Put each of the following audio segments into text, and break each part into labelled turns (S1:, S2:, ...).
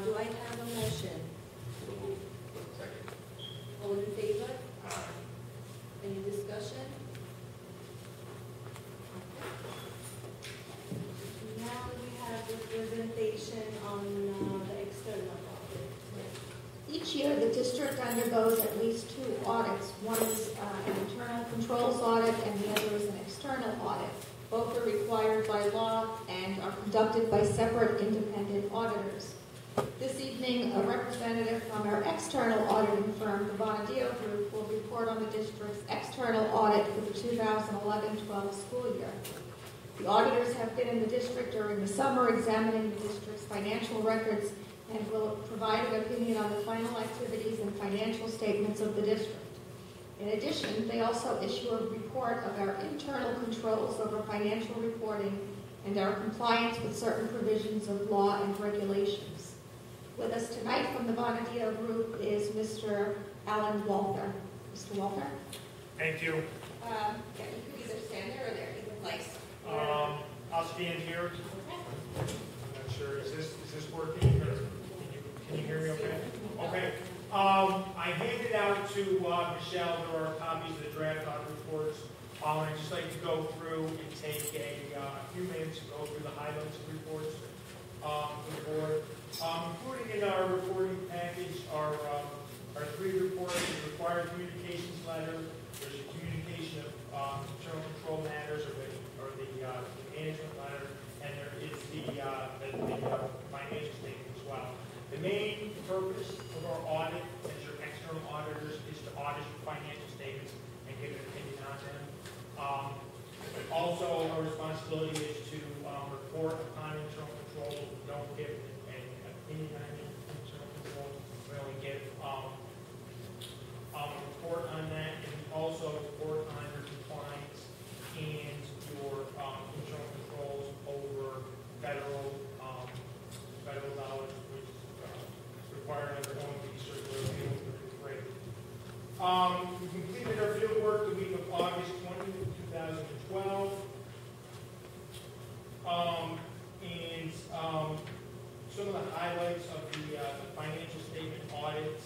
S1: Do I have a motion?
S2: Second.
S1: All in favor?
S2: Aye.
S1: Any discussion? Now we have the presentation on the external audit.
S3: Each year, the district undergoes at least 2 audits. One is an internal controls audit, and the other is an external audit. Both are required by law and are conducted by separate independent auditors. This evening, a representative from our external auditing firm, the Bonadio Group, will report on the district's external audit for the 2011-12 school year. The auditors have been in the district during the summer examining the district's financial records and will provide an opinion on the final activities and financial statements of the district. In addition, they also issue a report of our internal controls over financial reporting and our compliance with certain provisions of law and regulations. With us tonight from the Bonadio Group is Mr. Alan Walther. Mr. Walther?
S4: Thank you.
S3: Yeah, you can either stand there or there, either place.
S4: I'll stand here.
S3: Okay.
S4: I'm not sure. Is this working? Or can you hear me okay? Okay. I handed out to Michelle, there are copies of the draft audit reports. I'd just like to go through and take a few minutes to go through the highlights of reports for the board. Included in our reporting package are 3 reports: the required communications letter, there's a communication of internal control matters, or the management letter, and there is the financial statement as well. The main purpose of our audit as your external auditors is to audit your financial statements and give an opinion on them. Also, our responsibility is to report upon internal control. We don't give an opinion on internal control. We only give a report on that, and we also report on your compliance and your internal controls over federal dollars, which is required under OMB Circular Field 33. We completed our field work the week of August 20th, 2012. And some of the highlights of the financial statement audit.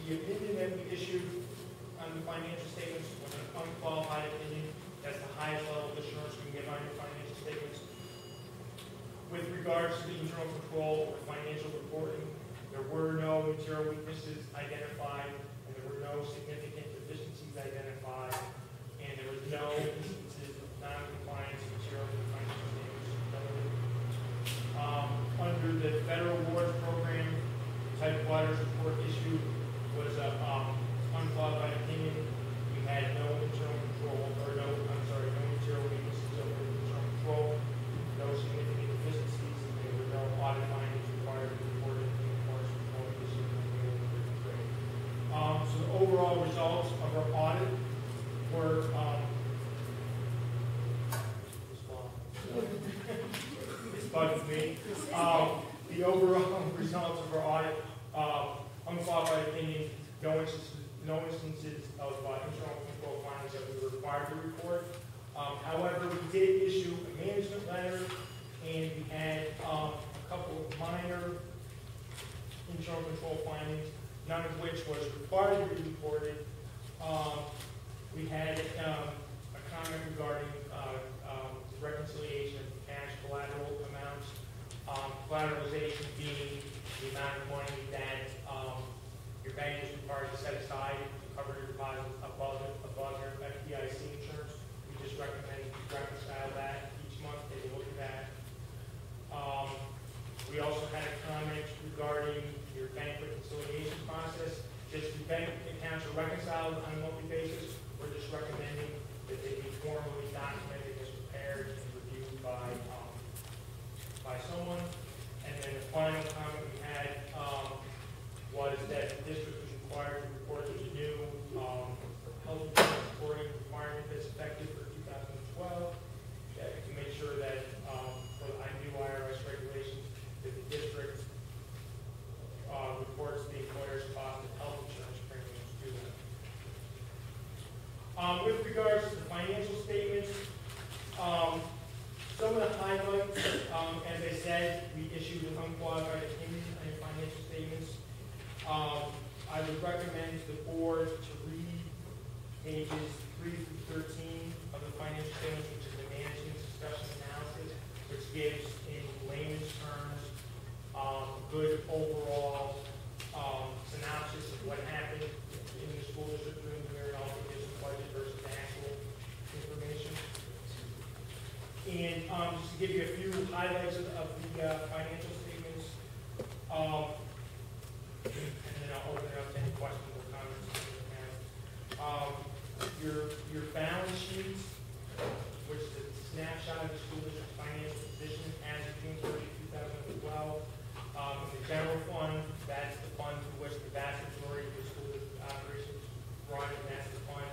S4: The opinion that we issued on the financial statements was an unqualified opinion. That's the highest level of assurance we can give on your financial statements. With regards to the internal control or financial reporting, there were no material weaknesses identified, and there were no significant deficiencies identified, and there was no instances of non-compliance with material financial statements. Under the federal awards program, the type of auditors report issued was an unqualified opinion. We had no internal control, or no material weaknesses over the internal control, no significant deficiencies, and there were no audit findings required to be reported in the course of the issue. So the overall results of our audit were it's bugging me. The overall results of our audit, unqualified opinion, no instances of internal control findings that we were required to report. However, we did issue a management letter, and we had a couple of minor internal control findings, none of which was required to be reported. We had a comment regarding reconciliation of cash collateral amounts, collateralization being the amount of money that your bank is required to set aside to cover your deposits above your FDIC insurance. We just recommend you reconcile that each month, take a look at that. We also had a comment regarding your bank reconciliation process. Just the bank accounts are reconciled on a monthly basis. We're just recommending that they be formally documented as prepared and reviewed by someone. And then the final comment we had was that the district was required to report there's a new health insurance reporting requirement that's effective for 2012 to make sure that for the new IRS regulations that the district reports the employer's cost of health insurance premiums to them. With regards to the financial statements, said, we issued an unqualified opinion on your financial statements. I would recommend to the board to read pages 3 through 13 of the financial statements, which is the management discussion analysis, which gives, in layman's terms, good overall synopsis of what happened in the school district during the year, and also gives the budget versus the actual information. And just to give you a few highlights of the financial statements, and then I'll open it up to any questions or comments that you have. Your balance sheet, which is a snapshot of the school district's financial position as of June 30, 2012. The general fund, that's the fund to which the vast majority of the school district operations run, and that's the fund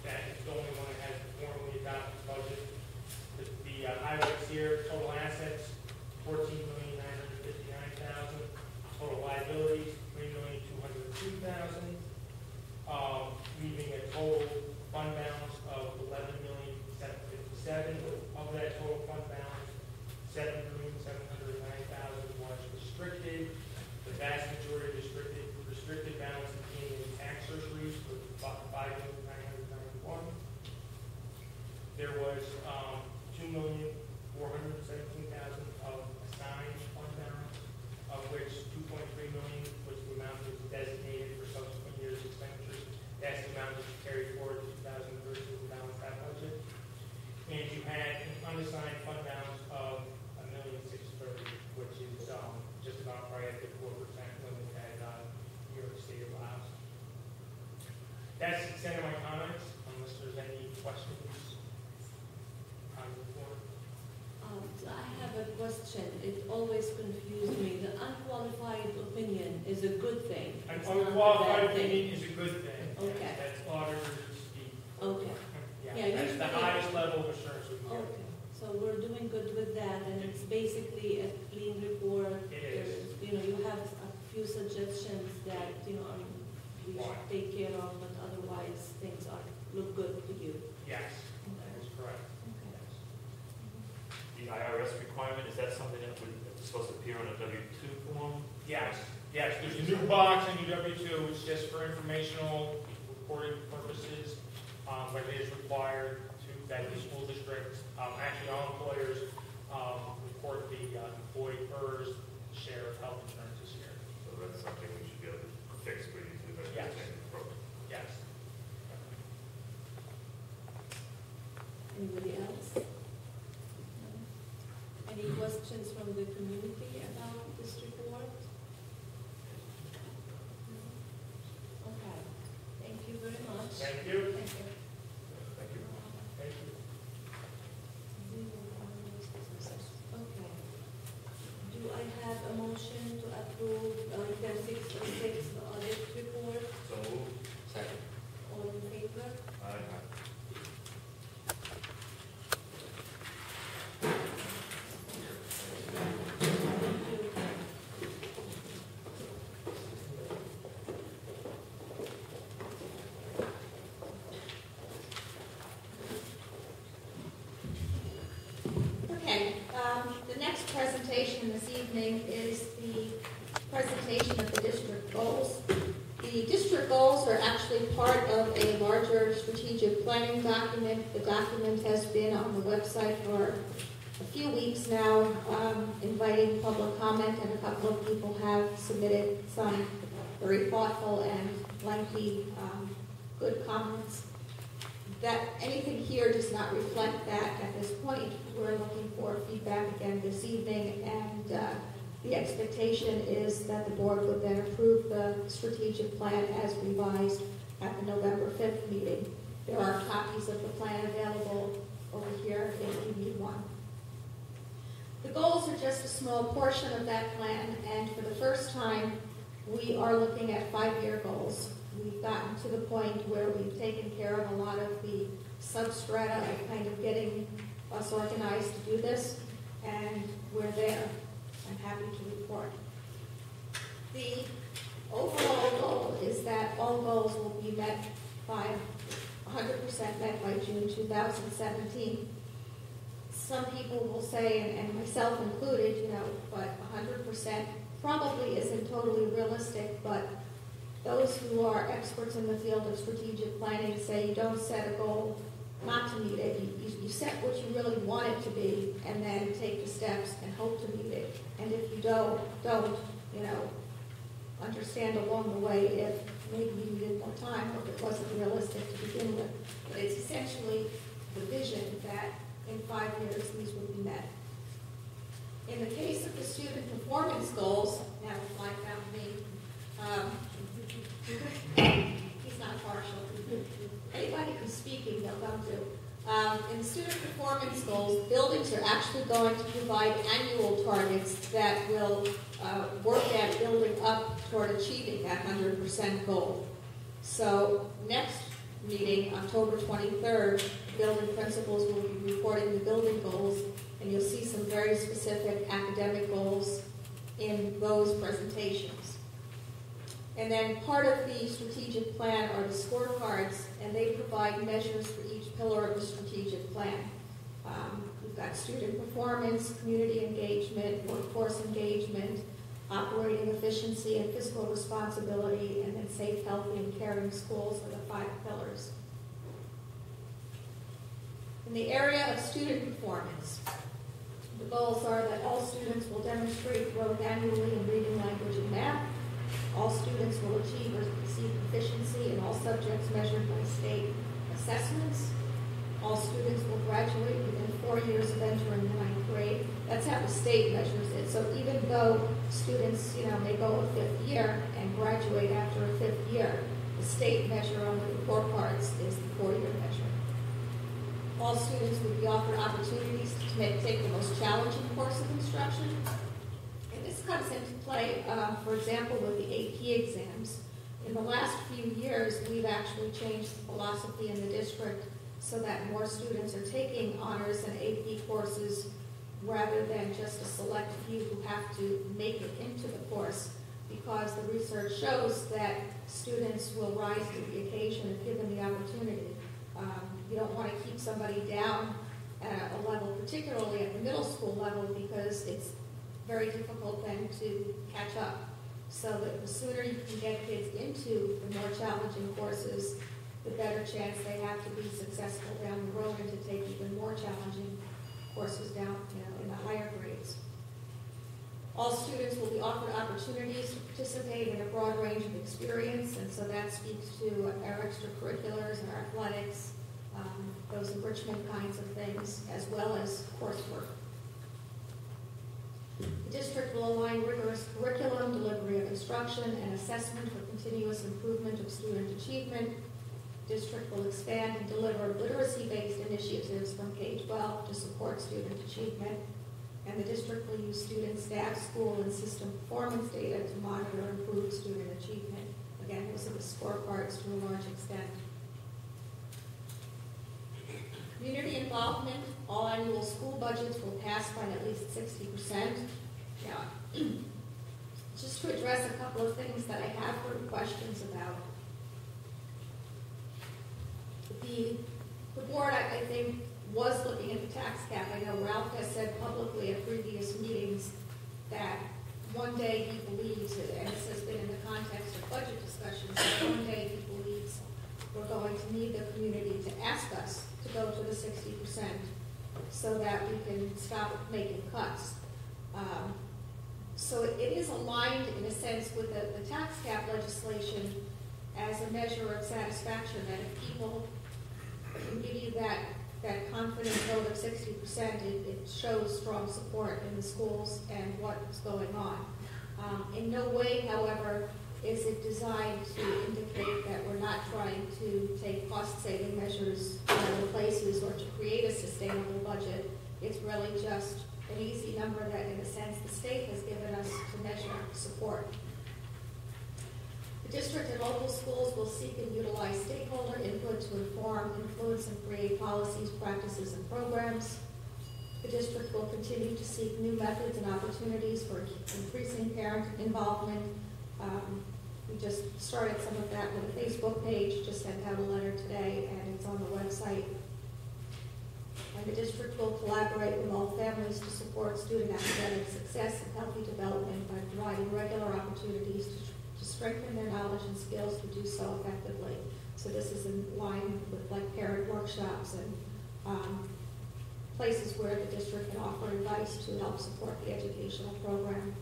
S4: that is the only one that has formally adopted the budget. The highlights here: total assets, $14,959,000. Total liabilities, $3,202,000. Leaving a total fund balance of $11,757,000. Of that total fund balance, $7,709,000 was restricted. The vast majority of restricted balance became in tax surgeries for $5,991,000. There was $2,417,000 of assigned fund balance, of which $2.3 million was the amount that was designated for subsequent years' expenditures. That's the amount that you carried forward to 2013 to balance that budget. And you had an unassigned fund balance of $1,630,000, which is just about right at the 4% limit that New York State allows. That's the extent of my comments, unless there's any questions on the floor.
S1: I have a question. It always confused me. The unqualified opinion is a good thing.
S4: An
S1: It's not a
S4: unqualified
S1: bad thing.
S4: opinion is a good thing.
S1: Okay.
S4: Yes, that's auditor's speak.
S1: Okay.
S4: Yeah,
S1: Yeah,
S4: that's the
S1: usually-
S4: highest level of assurance we can get.
S1: Okay. So we're doing good with that, and it's basically a clean report.
S4: It is.
S1: You have a few suggestions that, we should take care of, but otherwise things look good to you.
S4: Yes, that is correct.
S1: Okay.
S4: Yes.
S2: The IRS requirement, is that something that is supposed to appear on a W-2 form?
S4: Yes, there's a new box in your W-2, it's just for informational reporting purposes, but it is required that the school district, actually all employers, report the employer's share of health insurance this year.
S2: So that's something we should be able to fix pretty easily. But
S4: Yes.
S2: program.
S4: Yes.
S1: Anybody else? No? Any questions from the community about this report? No? Okay. Thank you very much.
S4: Thank you.
S1: Thank you.
S2: Thank you.
S4: Thank you.
S1: Okay. Do I have a motion to approve item 606, the audit report?
S2: So moved. Second.
S1: All in favor?
S2: Aye.
S1: Thank you.
S3: Okay, the next presentation this evening is the presentation of the district goals. The district goals are actually part of a larger strategic planning document. The document has been on the website for a few weeks now, inviting public comment, and a couple of people have submitted some very thoughtful and lengthy, good comments. That anything here does not reflect that at this point. We're looking for feedback again this evening, and the expectation is that the board would then approve the strategic plan as revised at the November 5th meeting. There are copies of the plan available over here if you need one. The goals are just a small portion of that plan, and for the first time, we are looking at 5-year goals. We've gotten to the point where we've taken care of a lot of the substrata of kind of getting us organized to do this, and we're there. I'm happy to report. The overall goal is that all goals will be met by 100% met by June 2017. some people will say, and myself included, you know, but 100% probably isn't totally realistic, but those who are experts in the field of strategic planning say you don't set a goal not to meet it. You set what you really want it to be, and then take the steps and hope to meet it. And if you don't, you know, understand along the way if maybe you needed more time or if it wasn't realistic to begin with. But it's essentially the vision that in 5 years these will be met. In the case of the student performance goals, now fly found me, he's not partial. Anybody who's speaking, they'll come to. In the student performance goals, buildings are actually going to provide annual targets that will work at building up toward achieving that 100% goal. So next meeting, October 23rd, building principals will be reporting the building goals, and you'll see some very specific academic goals in those presentations. And then part of the strategic plan are the scorecards, and they provide measures for each pillar of the strategic plan. We've got student performance, community engagement, workforce engagement, operating efficiency and fiscal responsibility, and then safe, healthy, and caring schools are the 5 pillars. In the area of student performance, the goals are that all students will demonstrate growth annually in reading, language, and math. All students will achieve or exceed proficiency in all subjects measured by state assessments. All students will graduate within 4 years of entering the 9th grade. That's how the state measures it. So even though students, you know, may go a 5th year and graduate after a 5th year, the state measure on the report cards is the 4-year measure. All students will be offered opportunities to take the most challenging course of instruction. And this comes into play, for example, with the AP exams. In the last few years, we've actually changed the philosophy in the district so that more students are taking honors and AP courses rather than just a select few who have to make it into the course, because the research shows that students will rise to the occasion if given the opportunity. You don't want to keep somebody down at a level, particularly at the middle school level, because it's very difficult then to catch up. So that the sooner you can get kids into the more challenging courses, the better chance they have to be successful down the road and to take even more challenging courses down, you know, in the higher grades. All students will be offered opportunities to participate in a broad range of experience, and so that speaks to our extracurriculars and our athletics, those enrichment kinds of things, as well as coursework. The district will align rigorous curriculum, delivery of instruction, and assessment for continuous improvement of student achievement. The district will expand and deliver literacy-based initiatives from K-12 to support student achievement. And the district will use student, staff, school, and system performance data to monitor and improve student achievement. Again, those are the scorecards to a large extent. Community involvement, all annual school budgets will pass by at least 60%. Now, just to address a couple of things that I have heard questions about. The board, I think, was looking at the tax cap. I know Ralph has said publicly at previous meetings that one day he believes, and this has been in the context of budget discussions, that one day he believes we're going to need the community to ask us to go to the 60% so that we can stop making cuts. So it is aligned in a sense with the tax cap legislation as a measure of satisfaction, that if people can give you that confident vote of 60%, it shows strong support in the schools and what's going on. In no way, however, is it designed to indicate that we're not trying to take cost-saving measures in other places or to create a sustainable budget. It's really just an easy number that, in a sense, the state has given us to measure support. The district and local schools will seek and utilize stakeholder input to inform, influence, and create policies, practices, and programs. The district will continue to seek new methods and opportunities for increasing parent involvement. We just started some of that with a Facebook page, just sent out a letter today, and it's on the website. And the district will collaborate with all families to support student academic success and healthy development by providing regular opportunities to strengthen their knowledge and skills to do so effectively. So this is in line with like parent workshops and places where the district can offer advice to help support the educational program.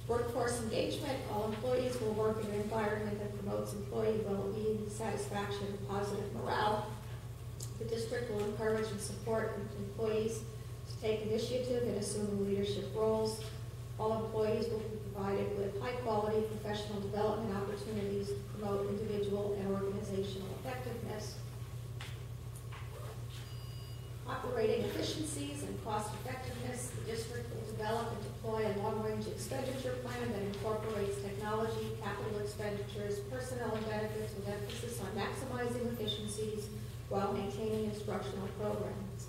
S3: Workforce engagement. All employees will work in an environment that promotes employee well-being, satisfaction, and positive morale. The district will encourage and support employees to take initiative and assume leadership roles. All employees will be provided with high-quality professional development opportunities to promote individual and organizational effectiveness. Operating efficiencies and cost effectiveness. The district will develop and deploy a long-range expenditure plan that incorporates technology, capital expenditures, personnel and benefits with emphasis on maximizing efficiencies while maintaining instructional programs.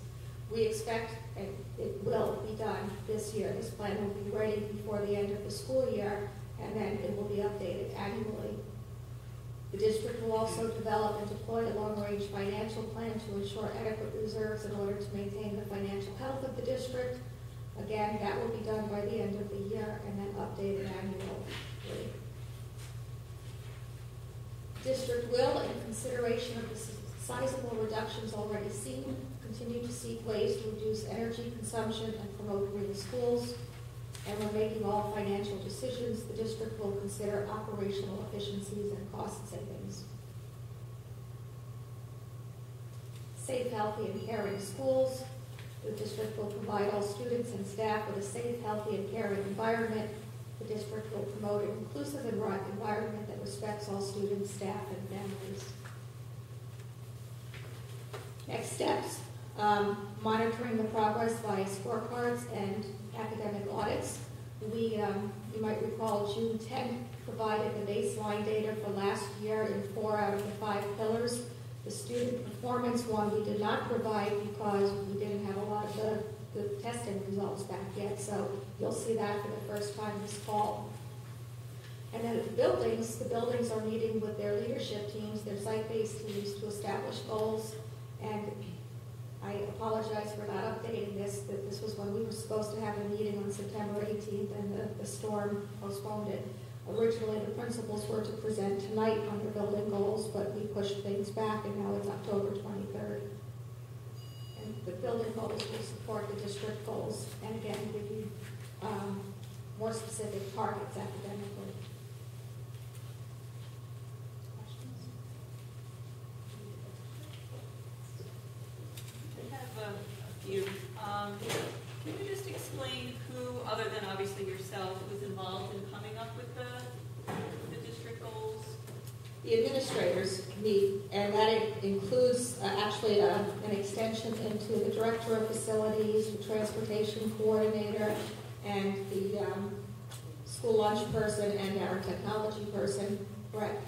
S3: We expect, and it will be done this year, this plan will be ready before the end of the school year, and then it will be updated annually. The district will also develop and deploy a long-range financial plan to ensure adequate reserves in order to maintain the financial health of the district. Again, that will be done by the end of the year and then updated annually. The district will, in consideration of the sizable reductions already seen, continue to seek ways to reduce energy consumption and promote green schools. And when making all financial decisions, the district will consider operational efficiencies and cost savings. Safe, healthy, and caring schools. The district will provide all students and staff with a safe, healthy, and caring environment. The district will promote an inclusive environment that respects all students, staff, and families. Next steps, monitoring the progress via scorecards and academic audits. You might recall June 10th provided the baseline data for last year in 4 out of the 5 pillars. The student performance one we did not provide because we didn't have a lot of the testing results back yet, so you'll see that for the first time this fall. And then the buildings are meeting with their leadership teams, their site-based teams, to establish goals. And I apologize for not updating this, that this was when we were supposed to have a meeting on September 18th, and the storm postponed it. Originally, the principals were to present tonight on their building goals, but we pushed things back, and now it's October 23rd. And the building goals will support the district goals, and again, give you more specific targets academically. Questions?
S5: I have a few. Can you just explain who, other than obviously yourself, was involved in coming up with the district goals?
S3: The administrators meet, and that includes actually an extension into the director of facilities, the transportation coordinator, and the school lunch person, and our technology person, Brett.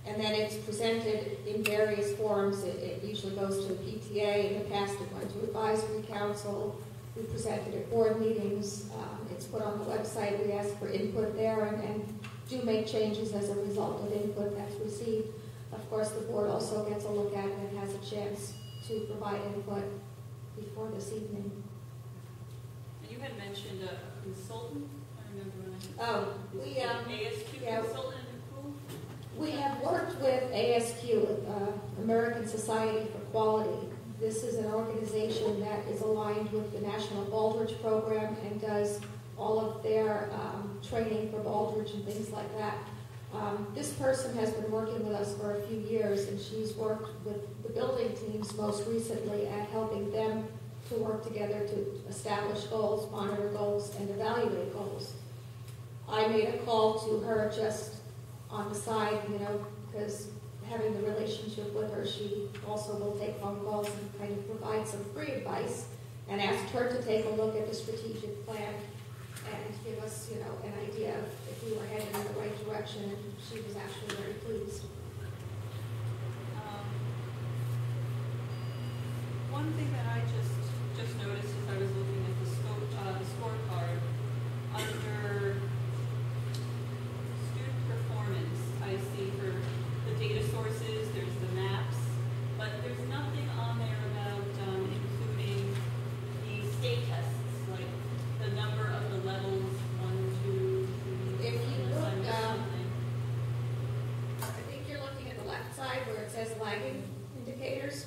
S3: And then it's presented in various forms. It usually goes to the PTA. In the past, it went to advisory council. We presented at board meetings. It's put on the website. We ask for input there and do make changes as a result of input that's received. Of course, the board also gets a look at it and has a chance to provide input before this evening.
S5: And you had mentioned a consultant. I remember when ASQ
S3: yeah,
S5: consultant.
S3: We have worked with ASQ, American Society for Quality. This is an organization that is aligned with the National Baldrige Program and does all of their training for Baldrige and things like that. This person has been working with us for a few years, and she's worked with the building teams most recently at helping them to work together to establish goals, monitor goals, and evaluate goals. I made a call to her just on the side, because having the relationship with her, she also will take phone calls and kind of provide some free advice, and asked her to take a look at the strategic plan and give us, an idea of if we were headed in the right direction, and she was actually very pleased.
S5: One thing that I just noticed as I was looking at the scorecard, under student performance, I see for the data sources, there's the maps,
S3: lagging indicators.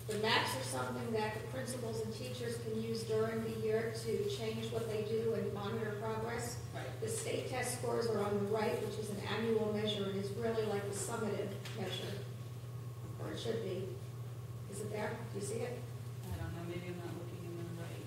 S3: The maps are something that the principals and teachers can use during the year to change what they do and monitor progress.
S5: Right.
S3: The state test scores are on the right, which is an annual measure, and is really like the summative measure, or it should be. Is it there? Do you see it?
S5: I don't know, maybe I'm not looking in the right.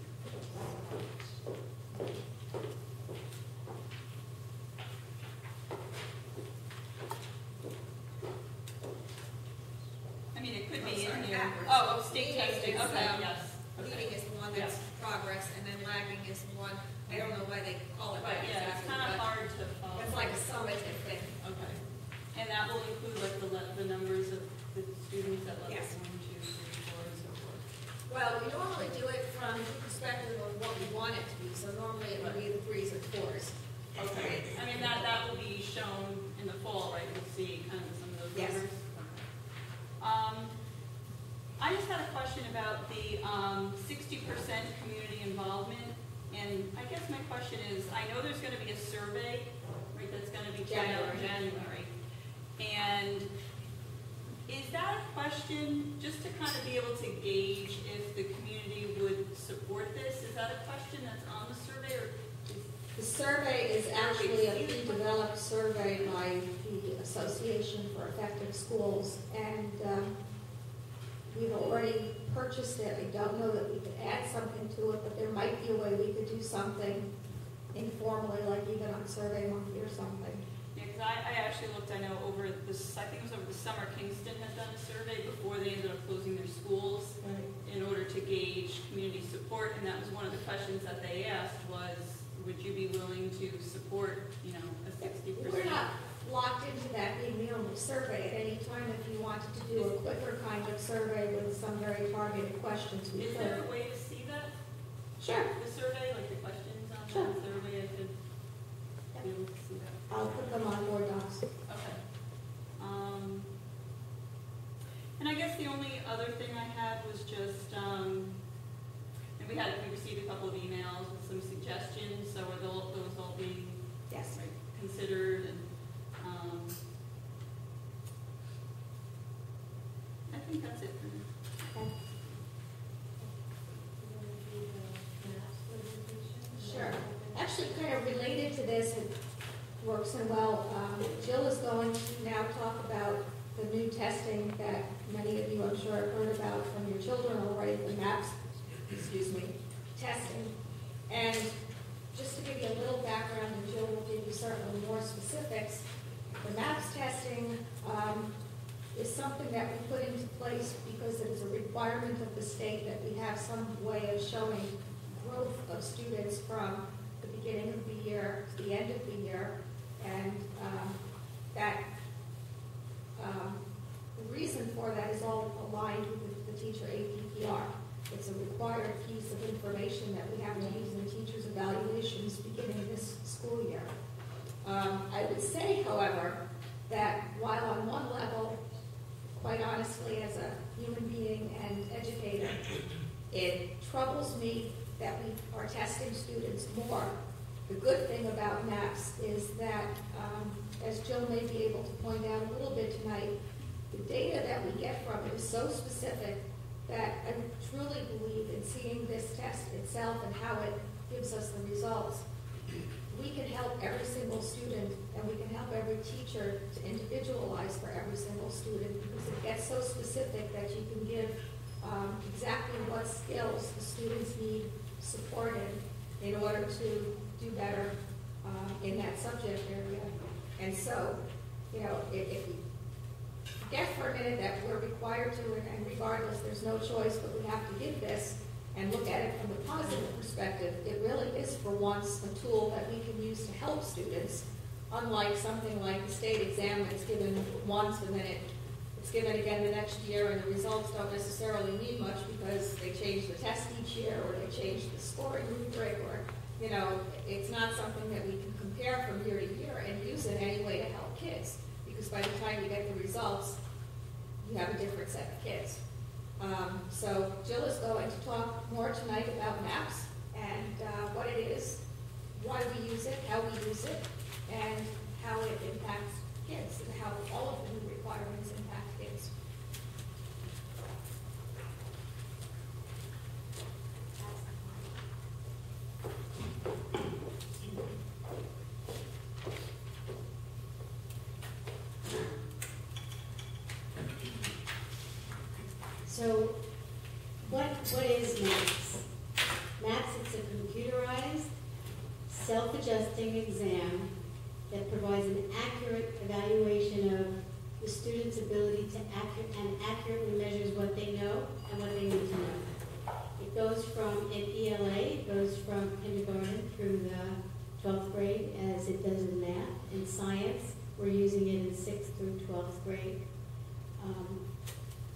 S5: I mean, it could be in here.
S6: Backwards.
S5: Oh, state
S6: Leading
S5: testing,
S6: is,
S5: okay, yes. Okay.
S6: Leading is one that's progress, and then lagging is one, I don't know why they call it
S5: Right,
S6: that
S5: yeah, it's
S6: exactly,
S5: kind of
S6: but
S5: hard to follow.
S6: it's like a summative thing.
S5: Okay. And that will include like the numbers of the students at level
S6: Yes.
S5: 1, 2, 3, 4, and so forth.
S6: Well, we normally do it from the perspective of what we want it to be, so normally it would be the 3s or 4s.
S5: Okay. I mean, that will be shown in the fall, right? We'll see kind of some of those
S6: Yes.
S5: numbers. I just had a question about the 60% community involvement. And I guess my question is, I know there's going to be a survey, right, that's going to be put out in January. And is that a question, just to kind of be able to gauge if the community would support this, is that a question that's on the survey, or is
S3: The survey is actually a pre-developed survey by the Association for Effective Schools, and we've already purchased it. I don't know that we could add something to it, but there might be a way we could do something informally, like even on Survey Monkey or something.
S5: Yeah, because I actually looked, I know, over this, I think it was over the summer, Kingston had done a survey before they ended up closing their schools in order to gauge community support, and that was one of the questions that they asked was, would you be willing to support, a 60%?
S3: We're not locked into that being the only survey. At any time, if you wanted to do a quicker kind of survey with some very targeted questions, we
S5: Is
S3: could.
S5: there a way to see that?
S3: Sure.
S5: The survey, like the questions on
S3: Sure.
S5: the survey, I could be able to see that.
S3: I'll put them on board docs.
S5: Okay. And I guess the only other thing I had was just, and we received a couple of emails with some suggestions, so are those all being
S3: Yes.
S5: considered? And I think that's it for me.
S3: Okay. Sure. Actually, kind of related to this, it works in well. Jill is going to now talk about the new testing that many of you, I'm sure, have heard about from your children already, the MAPS, testing. And just to give you a little background, and Jill will give you certainly more specifics, the MAPS testing is something that we put into place because it is a requirement of the state that we have some way of showing growth of students from the beginning of the year to the end of the year. And the reason for that is all aligned with the teacher APPR. It's a required piece of information that we have to use in teachers' evaluations beginning this school year. I would say, however, that while on one level, quite honestly, as a human being and educator, it troubles me that we are testing students more. The good thing about MAPS is that, as Jill may be able to point out a little bit tonight, the data that we get from it is so specific that I truly believe in seeing this test itself and how it gives us the results. We can help every single student, and we can help every teacher to individualize for every single student, because it gets so specific that you can give exactly what skills the students need supported in order to do better in that subject area. And so, if you forget for a minute that we're required to, and regardless, there's no choice, but we have to give this and look at it from a positive perspective, it really is for once a tool that we can use to help students, unlike something like the state exam that's given once and then it's given again the next year, and the results don't necessarily mean much because they change the test each year, or they change the scoring rubric, or, it's not something that we can compare from year to year and use it any way to help kids, because by the time you get the results, you have a different set of kids. So Jill is going to talk more tonight about MAPS and what it is, why we use it, how we use it, and how it impacts kids, and how all of the new requirements impact kids.
S7: So, what is MAPS? MAPS, it's a computerized, self-adjusting exam that provides an accurate evaluation of the student's ability to accurately measures what they know and what they need to know. It goes from an ELA, it goes from kindergarten through the 12th grade as it does in math. In science, we're using it in 6th through 12th grade.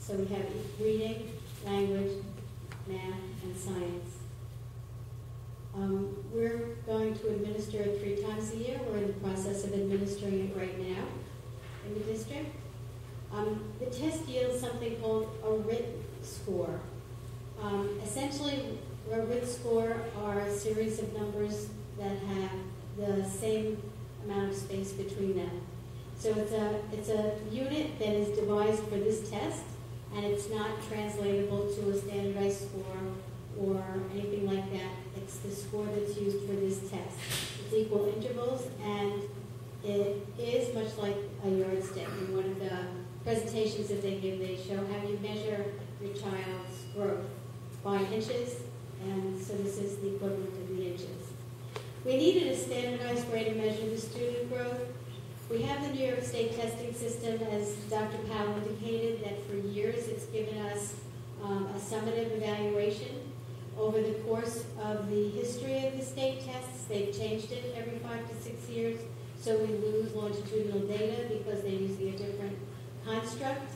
S7: So we have reading, language, math, and science. We're going to administer it 3 times a year. We're in the process of administering it right now in the district. The test yields something called a RIT score. Essentially, a RIT score are a series of numbers that have the same amount of space between them. So it's a unit that is devised for this test, and it's not translatable to a standardized score or anything like that. It's the score that's used for this test. It's equal intervals, and it is much like a yardstick. In one of the presentations that they give, they show how you measure your child's growth by inches, and so this is the equivalent of the inches. We needed a standardized way to measure the student growth. We have the New York State testing system, as Dr. Powell indicated, that for years it's given us a summative evaluation. Over the course of the history of the state tests, they've changed it every 5 to 6 years, so we lose longitudinal data because they're using a different construct.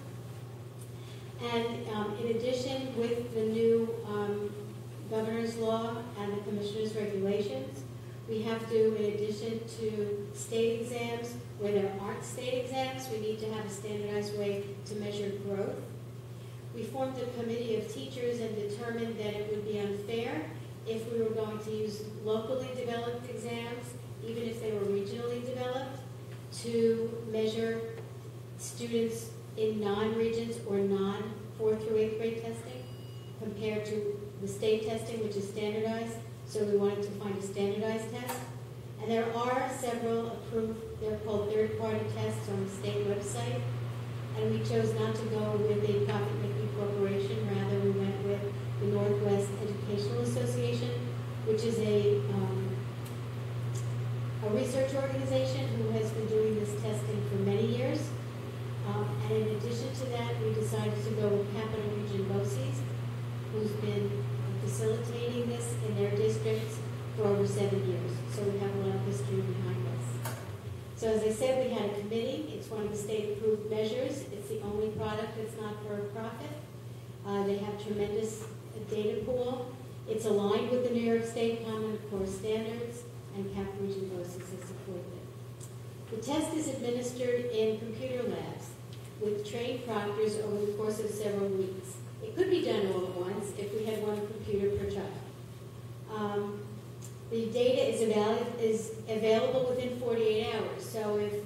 S7: And in addition, with the new governor's law and the commissioner's regulations, we have to, in addition to state exams, where there aren't state exams, we need to have a standardized way to measure growth. We formed a committee of teachers and determined that it would be unfair if we were going to use locally developed exams, even if they were regionally developed, to measure students in non-regions or non-4th through 8th grade testing compared to the state testing, which is standardized. So we wanted to find a standardized test. And there are several approved, they're called third-party tests on the state website. And we chose not to go with a profit-making corporation. Rather, we went with the Northwest Educational Association, which is a research organization who has been doing this testing for many years. And in addition to that, we decided to go with Capital Region BOCES, who's been facilitating this in their districts for over 7 years. So we have a lot of history behind us. So as I said, we had a committee. It's one of the state-approved measures. It's the only product that's not for profit. They have tremendous data pool. It's aligned with the New York State Common Core Standards, and Capital Region BOCES has supported it. The test is administered in computer labs with trained proctors over the course of several weeks. It could be done all at once if we had one computer per child. The data is available within 48 hours. So if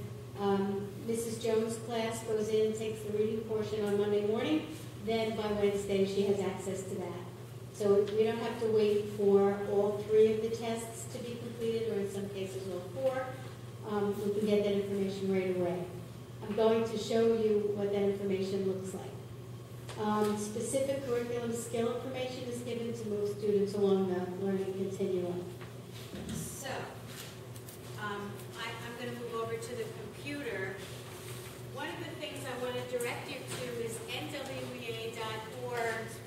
S7: Mrs. Jones' class goes in and takes the reading portion on Monday morning, then by Wednesday she has access to that. So we don't have to wait for all 3 of the tests to be completed, or in some cases all 4. We can get that information right away. I'm going to show you what that information looks like. Specific curriculum skill information is given to move students along the learning continuum.
S6: So, I'm going to move over to the computer. One of the things I want to direct you to is NWEA.org's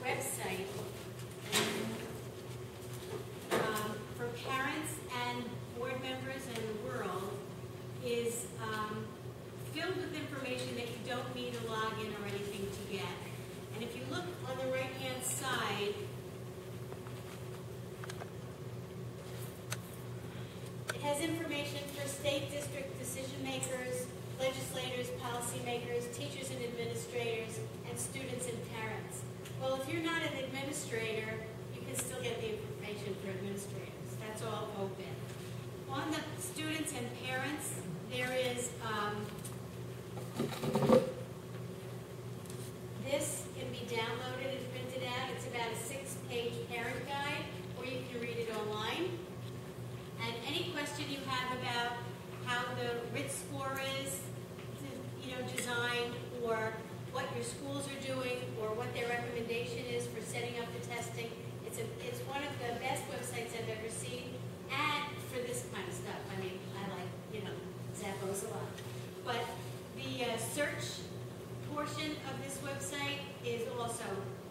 S6: website. For parents and board members and the world is filled with information that you don't need a login or anything to get. And if you look on the right-hand side, it has information for state district decision makers, legislators, policymakers, teachers and administrators, and students and parents. Well, if you're not an administrator, you can still get the information for administrators. That's all open. On the students and parents, there is this can be downloaded and printed out. It's about a 6-page parent guide, or you can read it online. And any question you have about how the RIT score is, designed, or what your schools are doing, or what their recommendations this kind of stuff. I mean, I like, Zappos a lot. But the search portion of this website is also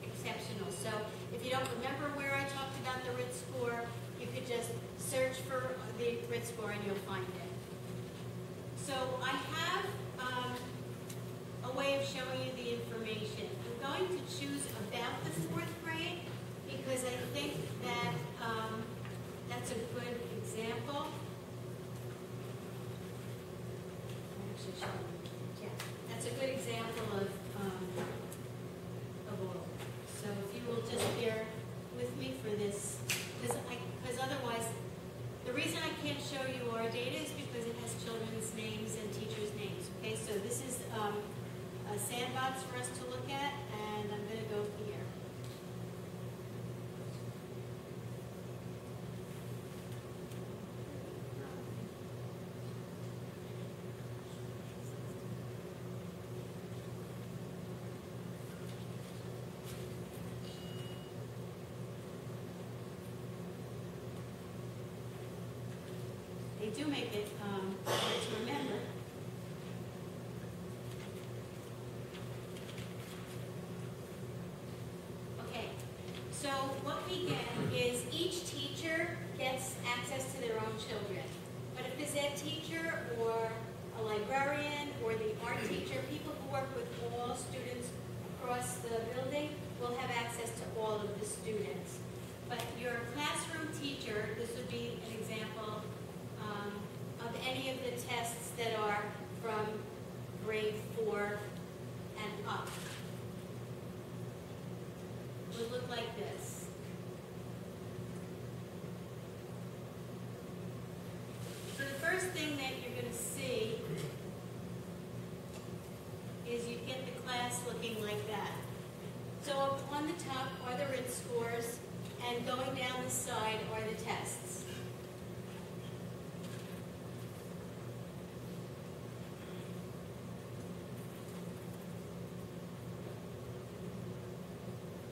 S6: exceptional. So if you don't remember where I talked about the RIT score, you could just search for the RIT score and you'll find it. So I have a way of showing you the information. I'm going to choose about the 4th grade because I think that that's a good example. That's a good example of all. So if you will just bear with me for this, because otherwise, the reason I can't show you our data is because it has children's names and teachers' names. Okay, so this is a sandbox for us to look at, and I'm going to go here. They do make it hard to remember. Okay, so what we get is each teacher gets access to their own children. But if the ed teacher or a librarian or the art teacher, people who work with all students across the building will have access to all of the students. But your classroom teacher, this would be an example of any of the tests that are from grade 4 and up. Would look like this. So the first thing that you're going to see is you get the class looking like that. So up on the top are the RIT scores, and going down the side are the tests.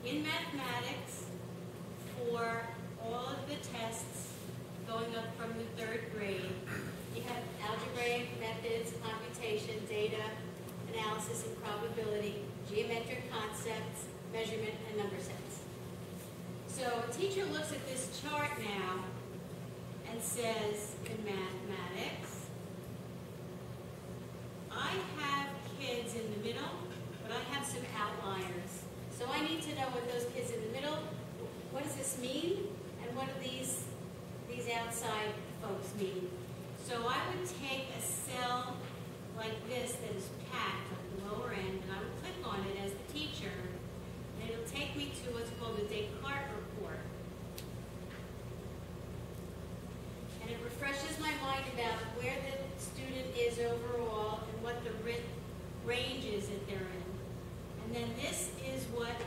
S6: In mathematics, for all of the tests going up from the 3rd grade, you have algebraic methods, computation, data, analysis and probability, geometric concepts, measurement, and number sets. So a teacher looks at this chart now and says, in mathematics, I have kids in the middle, but I have some outliers. So I need to know what those kids in the middle, what does this mean? And what do these outside folks mean? So I would take a cell like this that is packed at the lower end, and I would click on it as the teacher, and it'll take me to what's called a Descartes report. And it refreshes my mind about where the student is overall and what the range is that they're in. And then this is what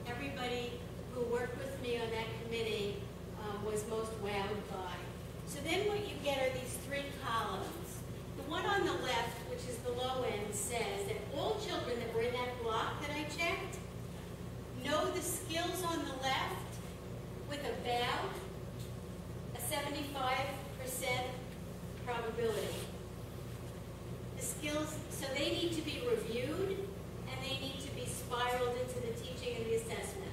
S6: everybody who worked with me on that committee was most wowed by. So then what you get are these 3 columns. The one on the left, which is the low end, says that all children that were in that block that I checked know the skills on the left with about a 75% probability. The skills, so they need to be reviewed, and they need to be spiraled into the teaching and the assessment.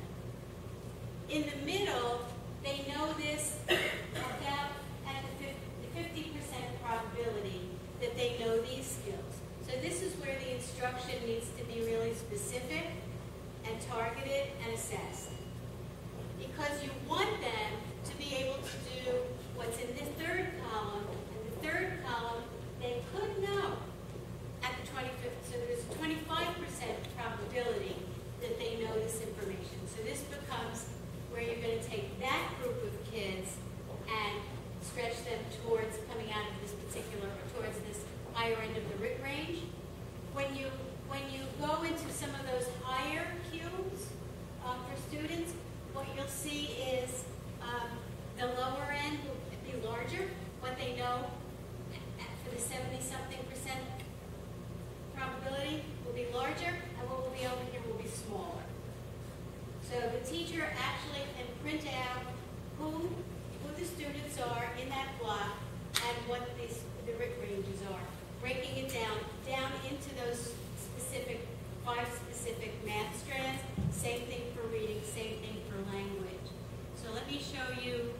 S6: In the middle, they know this about at the 50% probability that they know these skills. So this is where the instruction needs to be really specific and targeted and assessed. Because you want them to be able to do what's in the 3rd column, and the 3rd column they could know at the 25th. So there's a 25% probability that they know this information. So this becomes where you're going to take that group of kids and stretch them towards coming out of this particular, or towards this higher end of the RIT range. When you go into some of those higher Qs for students, what you'll see is the lower end will be larger, what they know for the 70-something% probability will be larger, and what will be over here will be smaller. So the teacher actually can print out who the students are in that block and what the RIT ranges are, breaking it down into those specific, 5 specific math strands. Same thing for reading, same thing for language. So let me show you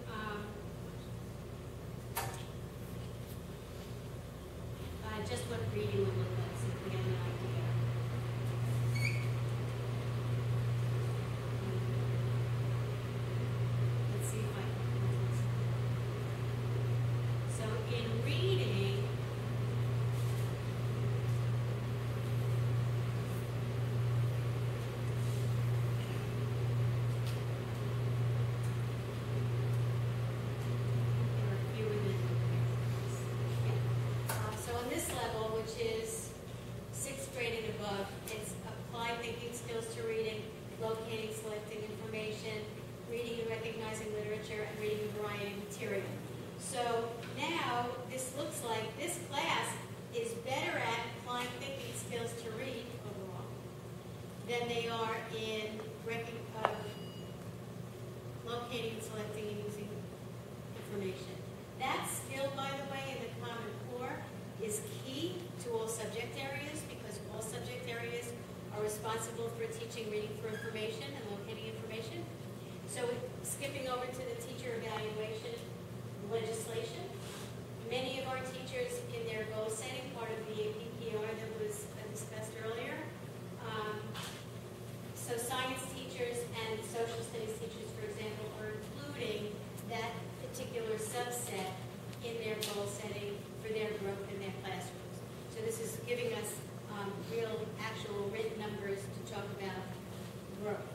S6: just what reading would look like, so we get an idea. Let's see if I can do this. So in reading, there are a few in this. So on this level, which is 6th grade and above, it's applied thinking skills to reading, locating, selecting information, reading and recognizing literature, and reading a variety of material. So now this looks like this class is better at applying thinking skills to read overall than they are in locating and selecting and using information. That skill, by the way, in the Common Core is key to all subject areas because all subject areas are responsible for teaching reading for information and locating information. So skipping over to the teacher evaluation legislation, many of our teachers in their goal setting, part of the APPR that was discussed earlier, so science teachers and social studies teachers, for example, are including that particular subset in their goal setting for their growth in their classrooms. So this is giving us real, actual written numbers to talk about growth.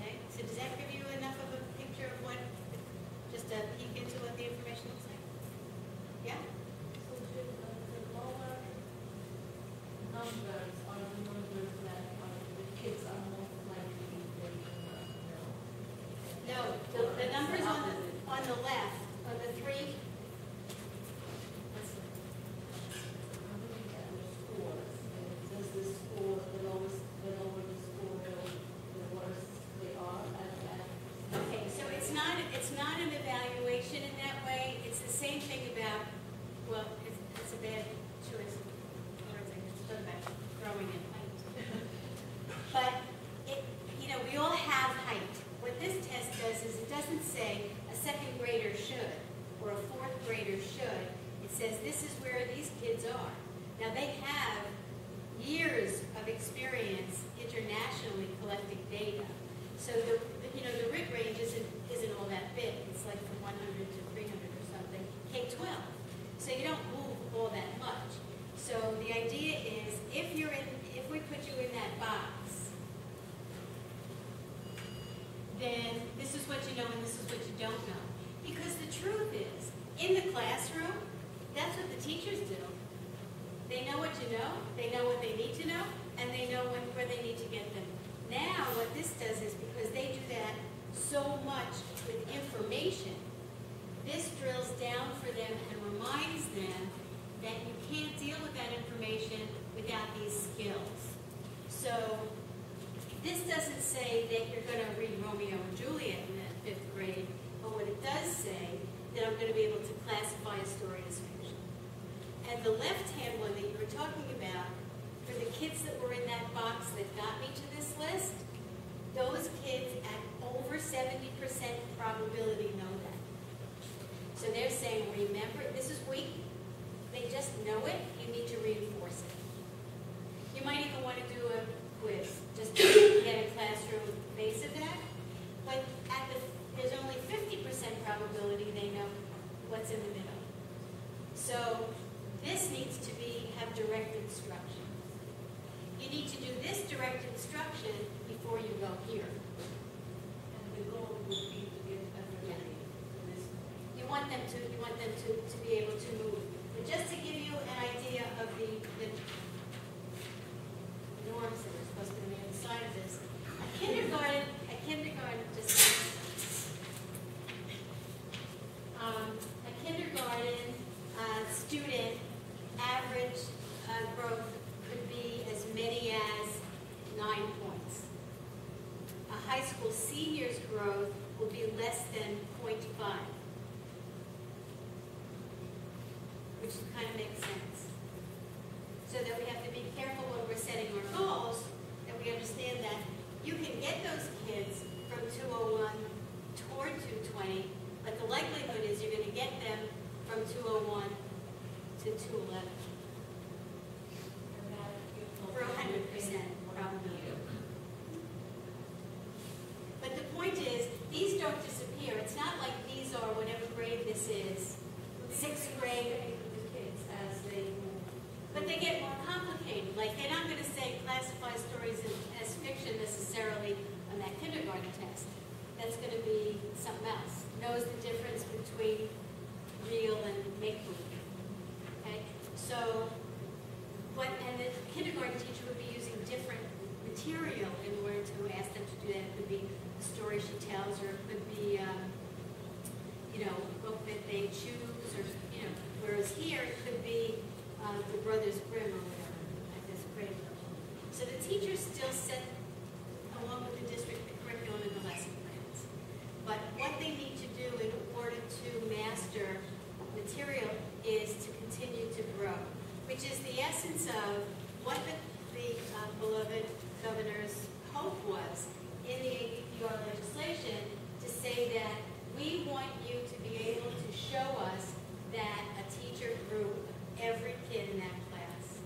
S6: Okay, so does that give you enough of a picture of what, just a peek into what the information looks like? Yeah?
S1: So the lower numbers are the numbers that the kids are most likely they
S6: No, the numbers on the left are the 3.
S1: I'm looking at the scores. Does the score, the lower the score, the worse they are at
S6: Okay, so it's not an evaluation in that way. It's the same thing about, well, it's a bad choice of words. I just thought about growing in height. But we all have height. What this test does is it doesn't say a 2nd grader should or a 4th grader should. It says this is where these kids are. Now they have years of experience internationally collecting data. So the RIT range isn't all that big. It's like from 100 to 300 or something, K-12. So you don't move all that much. So the idea is if we put you in that box, then this is what you know and this is what you don't know. Because the truth is, in the classroom, that's what the teachers do. They know what you know, they know what they need to know, and they know where they need to get them. Now, what this does is because they do that so much with information, this drills down for them and reminds them that you can't deal with that information without these skills. So this doesn't say that you're going to read Romeo and Juliet in the 5th grade, but what it does say that I'm going to be able to classify a story as fiction. And the left-hand one that you were talking about, for the kids that were in that box that got me to this list, those kids at over 70% probability know that. So they're saying, remember, this is weak. They just know it. You need to reinforce it. You might even want to do a quiz, just to get a classroom base of that. But there's only 50% probability they know what's in the middle. So this needs to have direct instruction. You need to do this direct instruction before you go here.
S1: And the goal would be to get everybody to this.
S6: You want them to be able to move. But just to give you an idea of the norms that are supposed to be on the side of this, a kindergarten student average growth could be as many as 9 points. A high school senior's growth will be less than 0.5. which kind of makes sense. So that we have to be careful when we're setting our goals, that we understand that you can get those kids from 201 toward 220, but the likelihood is you're going to get them from 201 to 211. For 100% probability. But the point is, these don't disappear. It's not like these are whatever grade this is, 6th grade.
S1: The kids as they move.
S6: But they get more complicated. Like, they're not going to say classify stories as fiction necessarily on that kindergarten test. That's going to be something else. Knows the difference between real and make-believe. Okay? So, and the kindergarten teacher would be using different material in order to ask them to do that. It could be a story she tells, or it could be, a book that they choose, or, whereas here it could be the Brothers Grimm or whatever at this grade level. So the teachers still set, along with the district, the curriculum and the lesson plans. But what they need to do in order to master material is to continue to grow, which is the essence of what the beloved governor's hope was in the APPR legislation, to say that we want you to be able to show us that a teacher grew every kid in that class.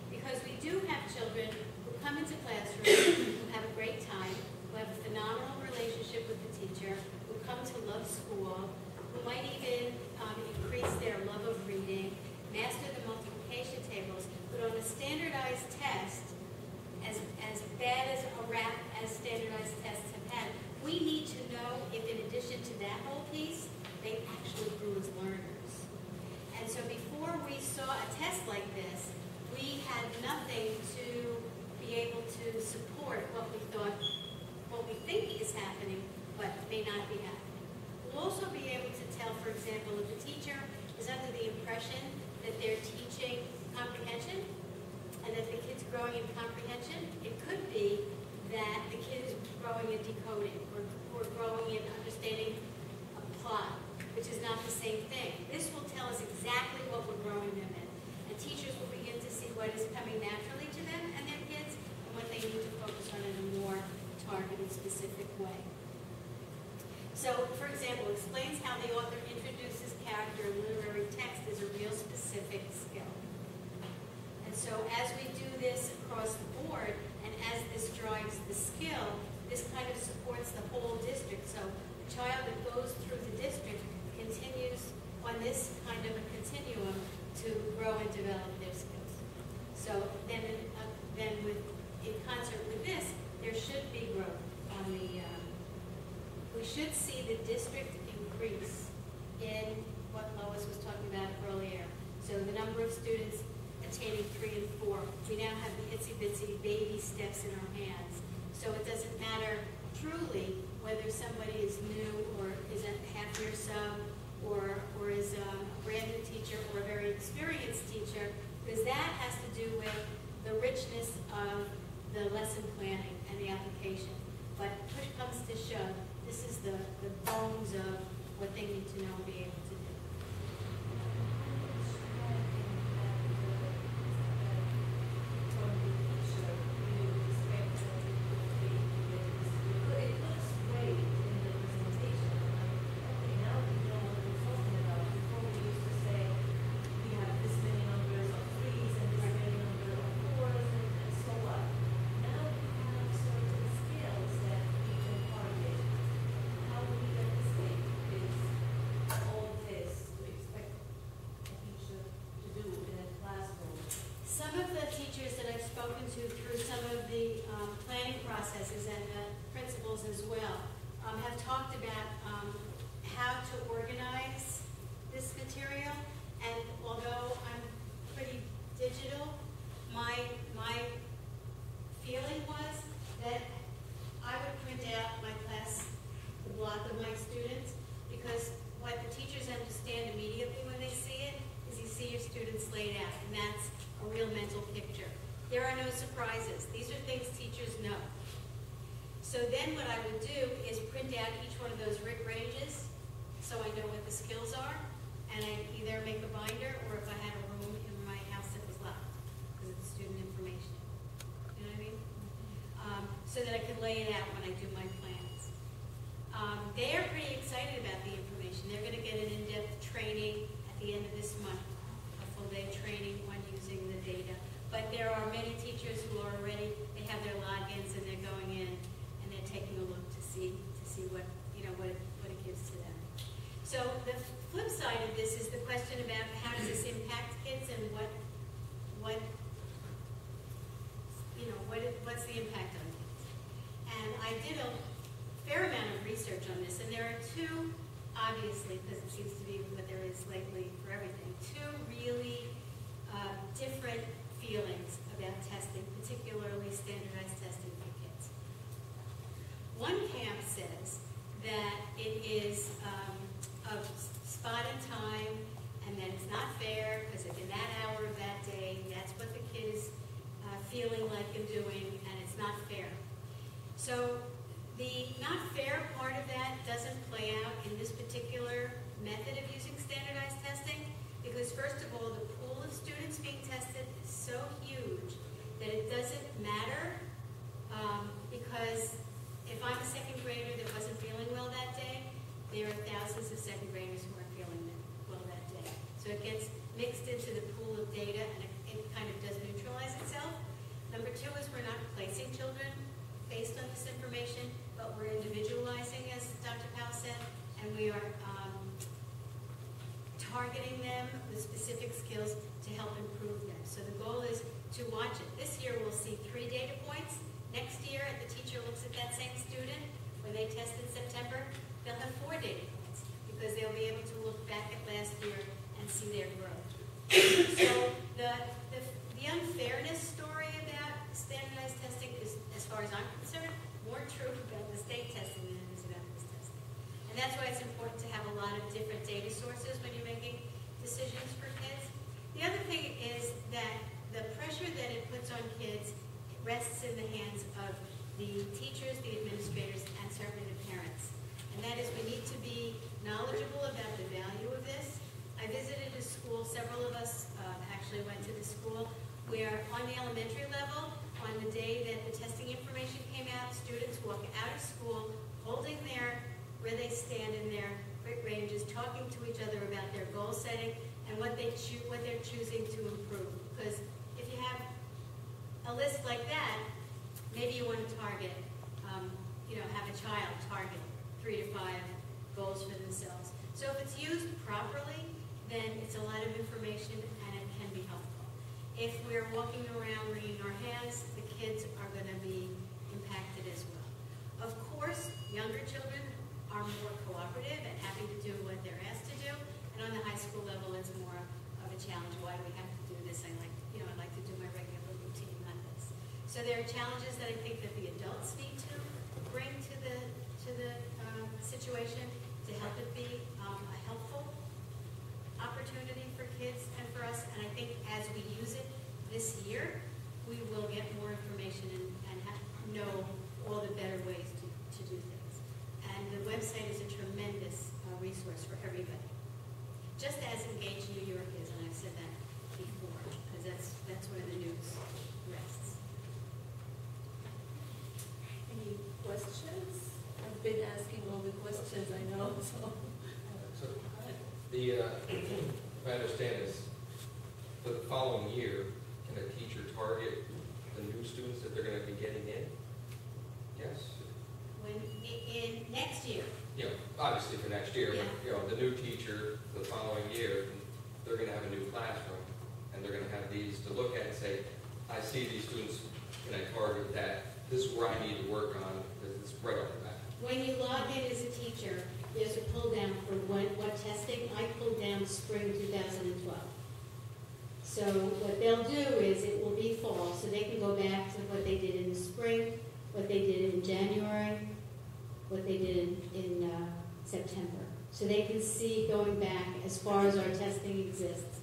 S6: Because we do have children who come into classrooms, who have a great time, who have a phenomenal relationship with the teacher, who come to love school, who might even increase their love of reading, master the multiplication tables, but on a standardized test, as bad as a rap as standardized tests have had, we need to know if in addition to that whole piece, they actually grew as learners. And so before we saw a test like this, we had nothing to be able to support what we think is happening, but may not be happening. We'll also be able to tell, for example, if the teacher is under the impression that they're teaching comprehension, and that the kid's growing in comprehension, it could be that the kid is growing in decoding, or growing in understanding a plot, which is not the same thing. This will tell us exactly what we're growing them in. And teachers will begin to see what is coming naturally to them and their kids, and what they need to focus on in a more targeted, specific way. So, for example, explains how the author introduces character in literary text is a real specific skill. And so as we do this across the board, and as this drives the skill, this kind of supports the whole district. So a child that goes through the district continues on this kind of a continuum to grow and develop their skills. So then in concert with this, there should be growth on the, we should see the district increase in what Lois was talking about earlier. So the number of students attaining 3 and 4. We now have the itsy bitsy baby steps in our hands. So it doesn't matter truly whether somebody is new or is a half-year sub or is a brand new teacher or a very experienced teacher, because that has to do with the richness of the lesson planning and the application. But push comes to shove, this is the bones of what they need to know and be able to do. Through some of the planning processes and the principals as well, have talked about how to organize this material. And although I'm pretty digital, my feeling was that I would print out my class, the block of my students, because what the teachers understand immediately when they see it is you see your students laid out, and that's a real mental picture. There are no surprises. These are things teachers know. So then what I would do is print out each one of those ranges so I know what the skills are. and I either make a binder or if I had a room in my house that was locked because it's student information. You know what I mean? So that I could lay it out when I do my plans. They are pretty excited about the information. They're going to get an in-depth training at the end of this month, a full-day training on using the data. But there are many teachers who are already, they have their logins and they're going in and they're taking a look to see what, what it gives to them. So the flip side of this is the question about how does this impact kids and what's the impact on kids. And I did a fair amount of research on this, and there are two, obviously, because it seems to be what there is lately for everything, two really different feelings about testing, particularly standardized testing for kids. One camp says that it is a spot in time and that it's not fair because if in that hour of that day, that's what the kid is feeling like and doing, and it's not fair. So the not fair part of that doesn't play out in this particular method of using standardized testing because, first of all, the pool of students being tested is so huge that it doesn't matter because if I'm a second grader that wasn't feeling well that day, there are thousands of second graders who aren't feeling well that day. So it gets mixed into the pool of data and it kind of does neutralize itself. Number two is we're not placing children based on this information, but we're individualizing, as Dr. Powell said, and we are targeting them with specific skills to help improve them. So the goal is to watch it. This year we'll see 3 data points. Next year, the teacher looks at that same student. When they test in September, they'll have 4 data points because they'll be able to look back at last year and see their growth. So the unfairness story about standardized testing is, as far as I'm concerned, more true about the state testing than it is about this testing. And that's why it's important to have a lot of different data sources when you're making decisions for kids. The other thing is that the pressure that it puts on kids rests in the hands of the teachers, the administrators, and certainly the parents. And that is we need to be knowledgeable about the value of this. I visited a school, several of us actually went to the school, where on the elementary level, on the day that the testing information came out, students walk out of school holding where they stand in their ranges, talking to each other about their goal setting and what they're choosing to improve. Because if you have a list like that, maybe you want to target, have a child target 3 to 5 goals for themselves. So if it's used properly, then it's a lot of information and it can be helpful. If we're walking around wringing our hands, the kids are going to be impacted as well. Of course, younger children are more cooperative and happy to do what they're asked to do, and on the high school level, it's more of a challenge. Why do we have to do this? I like to do my regular routine methods. So there are challenges that I think that the adults need to bring to the situation to help it be a helpful opportunity for kids and for us. And I think as we use it this year, we will get more information and know all the better ways to do things. And the website is a tremendous resource for everybody. Just as engaged New York is, and I've said that before, because that's where the news rests.
S1: Any questions? I've been asking all the questions, I know, so.
S8: So, if I understand this, for the following year, can a teacher target the new students that they're going to be getting in? Yes?
S6: In next year.
S8: Obviously for next year,
S6: Yeah.
S8: but the new teacher the following year, they're going to have a new classroom, and they're going to have these to look at and say, I see these students, can I target that? This is where I need to work on, because it's right off the bat.
S7: When you log in as a teacher, there's a pull down for what testing. I pulled down spring 2012. So what they'll do is it will be fall, so they can go back to what they did in the spring, what they did in January, what they did in September. So they can see going back as far as our testing exists,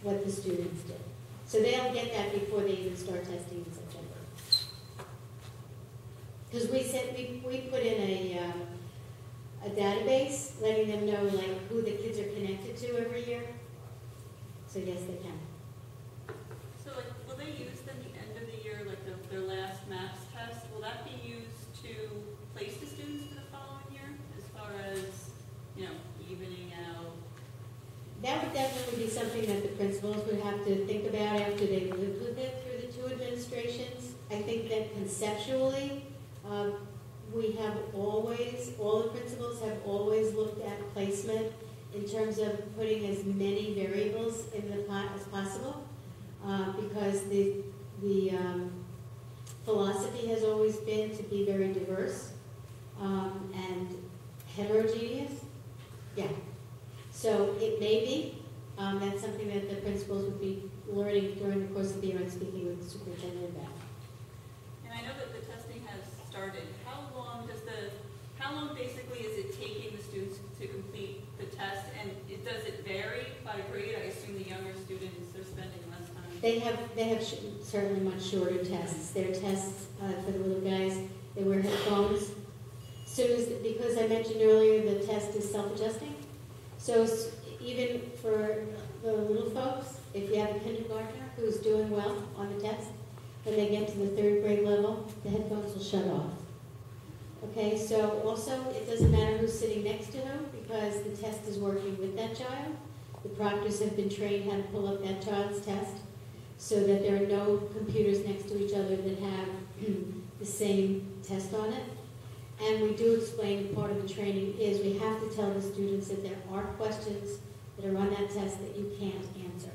S7: what the students did. So they'll get that before they even start testing in September. Because we put in a database, letting them know like who the kids are connected to every year. So yes, they can.
S5: So like, will they use then the end of the year, like their last maths test, will that be used to place the students for the following year? As far as, you know, evening out?
S7: That would definitely be something that the principals would have to think about after they've lived with it through the two administrations. I think that conceptually, we have always, all the principals have always looked at placement in terms of putting as many variables in the pot as possible, because the philosophy has always been to be very diverse and heterogeneous. Yeah. So it may be, that's something that the principals would be learning during the course of the year and speaking with the superintendent about.
S5: And I know that the testing has started. How long basically is it taking the students to complete the test? And does it vary by grade? I assume the younger students are spending less time.
S7: They have certainly much shorter tests. Their tests for the little guys, they wear headphones. Because I mentioned earlier, the test is self-adjusting. So even for the little folks, if you have a kindergartner who's doing well on the test, when they get to the 3rd grade level, the headphones will shut off. Okay, so also it doesn't matter who's sitting next to whom because the test is working with that child. The proctors have been trained how to pull up that child's test so that there are no computers next to each other that have the same test on it. And we do explain part of the training is we have to tell the students that there are questions that are on that test that you can't answer.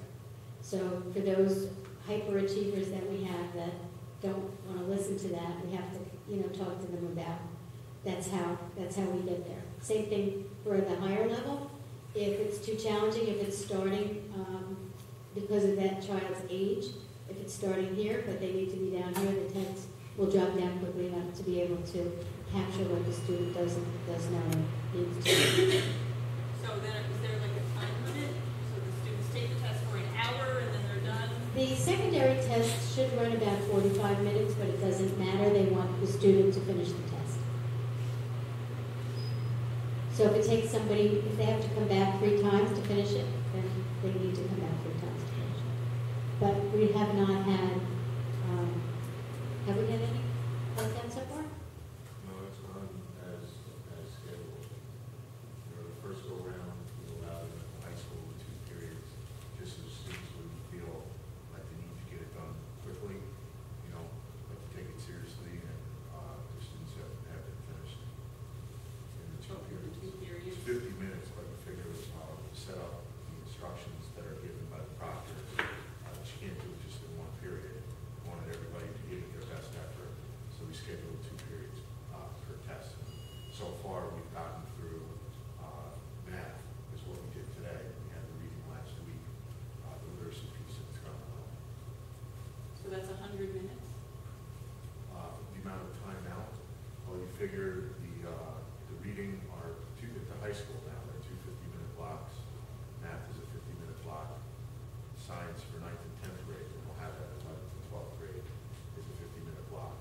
S7: So for those hyperachievers that we have that don't want to listen to that, we have to, talk to them about that's how we get there. Same thing for the higher level. If it's too challenging, if it's starting because of that child's age, if it's starting here, but they need to be down here, the test will drop down quickly enough to be able to capture what the student does know and needs to.
S5: So then is there like a time limit? So the students take the test for an hour and then they're done?
S7: The secondary test should run about 45 minutes, but it doesn't matter. They want the student to finish the test. So if it takes somebody, if they have to come back 3 times to finish it, then they need to come back 3 times to finish it. But we have not had, have we had any like that so far?
S9: No, it's gone as scheduled. The first go round, we allowed them at the high school in 2 periods, just so students would feel like they need to get it done quickly, like to take it seriously, and the students have it finished in the 2 periods. It's 50 minutes, but we figure set up the instructions that are given by the proctor. She can't do it just in 1 period. We wanted everybody to give it their best effort, so we scheduled 2 periods per test. So far, we've gotten through math, is what we did today. We had the reading last week, the literacy piece that's coming on.
S5: So that's 100 minutes?
S9: The amount of time out, well, you figure the reading are at the high school now, they're 2 50-minute blocks. Math is a 50-minute block. Science for 9th and 10th grade, and we'll have that in 11th and 12th grade, is a 50-minute block.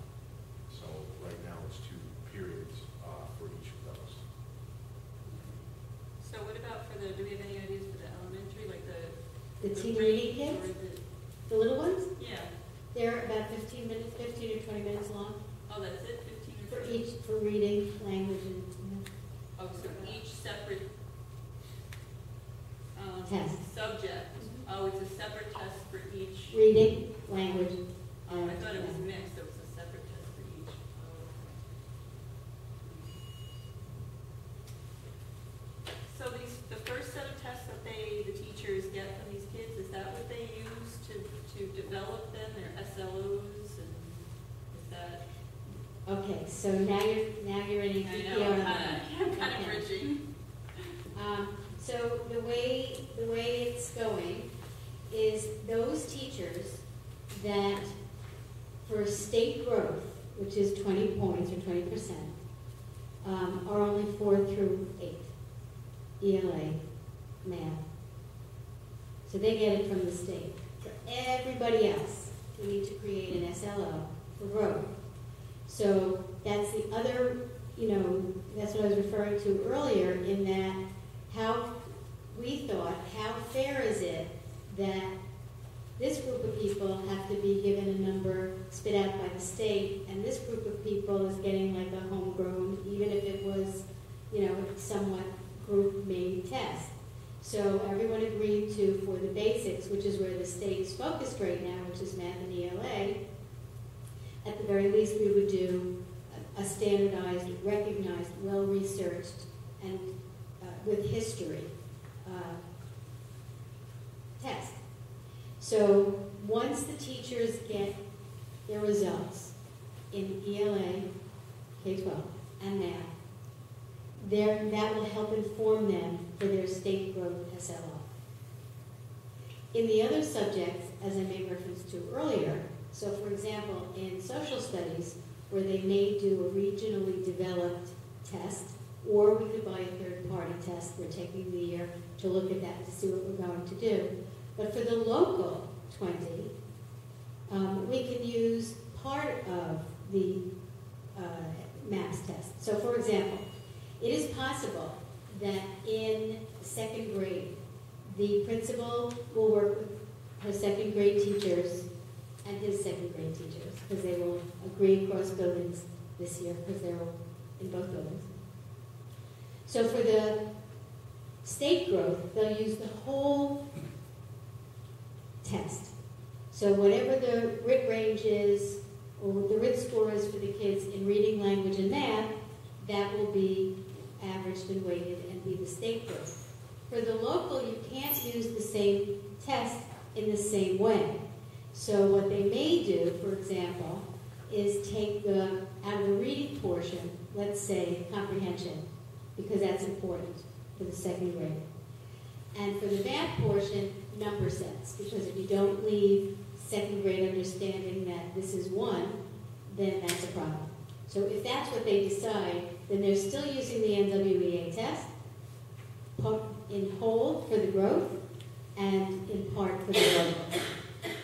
S9: So right now it's 2 periods for each of those.
S5: So what about do we have any ideas for the elementary, like
S7: The teen reading kids?
S5: or
S7: The little ones?
S5: yeah.
S7: They're about 15 or 20 minutes long
S5: Oh, that's it, 15 or
S7: for
S5: 20?
S7: each, for reading, language, and
S5: Oh, so each separate
S7: Test.
S5: subject. Oh, it's a separate test for each.
S7: reading, language.
S5: Oh, I thought it was mixed. It was a separate test for each. So the first set of tests that the teachers get from these kids, is that what they use to develop them, their SLOs, and is that?
S7: Okay, so now you're in a
S5: I
S7: PPR.
S5: know, I'm kind of
S7: Okay.
S5: bridging.
S7: So the way it's going is those teachers that for state growth, which is 20 points or 20%, are only 4 through 8, ELA, math. So they get it from the state. For everybody else, we need to create an SLO for growth. So that's the other that's what I was referring to earlier, in that we thought, how fair is it that this group of people have to be given a number spit out by the state, and this group of people is getting like a homegrown, even if it was, somewhat group-made test. So everyone agreed to, for the basics, which is where the state's focused right now, which is math and ELA, at the very least we would do a standardized, recognized, well-researched, and with history test. So once the teachers get their results in ELA, K-12, and math, that will help inform them for their state growth SLO. In the other subjects, as I made reference to earlier, so for example, in social studies, where they may do a regionally developed test, or we could buy a third-party test. We're taking the year to look at that to see what we're going to do. But for the local 20, we can use part of the MAPS test. So for example, it is possible that in second grade, the principal will work with her second grade teachers and his second grade teachers, because they will agree across buildings this year, because they're in both buildings. So for the state growth, they'll use the whole test. So whatever the RIT range is, or what the RIT score is for the kids in reading, language, and math, that will be averaged and weighted and be the state growth. For the local, you can't use the same test in the same way. So what they may do, for example, is take out of the reading portion, let's say comprehension, because that's important for the second grade. And for the math portion, number sets, because if you don't leave second grade understanding that this is 1, then that's a problem. So if that's what they decide, then they're still using the NWEA test, in whole for the growth, and in part for the local.